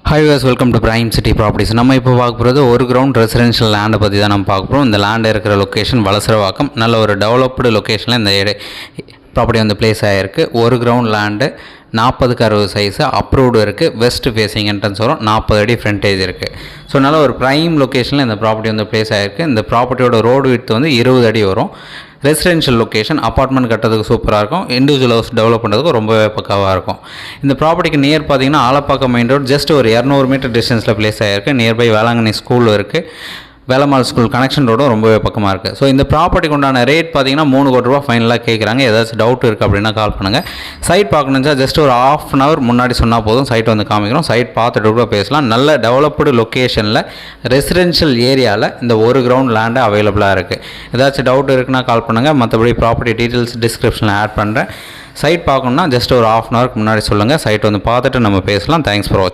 Hi was welcome to prime city properties. நம்ம இப்போ பார்க்க போகிறது ஒரு கிரவுண்ட் ரெசிடென்ஷியல் லேண்டை பற்றி தான் நம்ம பார்க்க போகிறோம். இந்த லேண்ட் இருக்கிற லொக்கேஷன் வலசரவாக்கம், நல்ல ஒரு டெவலப்டு லொக்கேஷனில் இந்த ப்ராப்பர்ட்டி வந்து பிளேஸ் ஆகிருக்கு. ஒரு ground land 40x60 size approved இருக்குது. வெஸ்ட் ஃபேஸிங் என்ட்ரன்ஸ் வரும், 40 அடி ஃப்ரண்டேஜ் இருக்குது. ஸோ நல்ல ஒரு ப்ரைம் லொக்கேஷனில் இந்த ப்ராப்பர்ட்டி வந்து பிளேஸ் ஆகிருக்கு. இந்த ப்ராப்பர்ட்டியோட ரோடு விட்த் வந்து 20 அடி வரும். ரெசிடென்ஷியல் லொக்கேஷன், அப்பார்ட்மெண்ட் கட்டுறதுக்கு சூப்பராக இருக்கும். இண்டிவிஜுவல் ஹவுஸ் டெவலப் பண்ணுறதுக்கு ரொம்பவே பக்காவாக இருக்கும். இந்த ப்ராப்பர்ட்டிக்கு நியர் பார்த்தீங்கன்னா ஆலப்பாக்கம் மெயின் ரோடு ஜஸ்ட் ஒரு 200 மீட்டர் டிஸ்டன்ஸில் பிளேஸ் ஆகிருக்கு. நியர்பை வேளாங்கண்ணி ஸ்கூல் இருக்குது. வேலம்மாள் ஸ்கூல் கனெக்ஷன் ரோடும் ரொம்பவே பக்கமாக இருக்குது. ஸோ இந்த ப்ராப்பர்ட்டிக்கு உண்டான ரேட் பார்த்தீங்கன்னா 3 கோடி ரூபா ஃபைனலாக கேட்குறாங்க. ஏதாச்சும் டவுட் இருக்குது அப்படின்னா கால் பண்ணுங்கள். சைட் பார்க்கணுச்சா ஜஸ்ட் ஒரு ½ அன் ஹவர் முன்னாடி சொன்னால் போதும், சைட் வந்து காமிக்கிறோம். சைட் பார்த்துட்டு கூட பேசலாம். நல்ல டெவலப்டு லொக்கேஷனில் ரெசிடென்ஷியல் ஏரியாவில் இந்த ஒரு கிரவுண்ட் லேண்டு அவைலபிளாக இருக்குது. ஏதாச்சும் டவுட் இருக்குன்னா கால் பண்ணுங்கள். மற்றபடி ப்ராப்பர்ட்டி டீட்டெயில்ஸ் டிஸ்கிரிப்ஷனில் ஆட் பண்ணுறேன். சைட் பார்க்கணுன்னா ஜஸ்ட் ஒரு ½ அன் ஹவருக்கு முன்னாடி சொல்லுங்கள். சைட் வந்து பார்த்துட்டு நம்ம பேசலாம். தேங்க்ஸ் ஃபார் வாட்சிங்.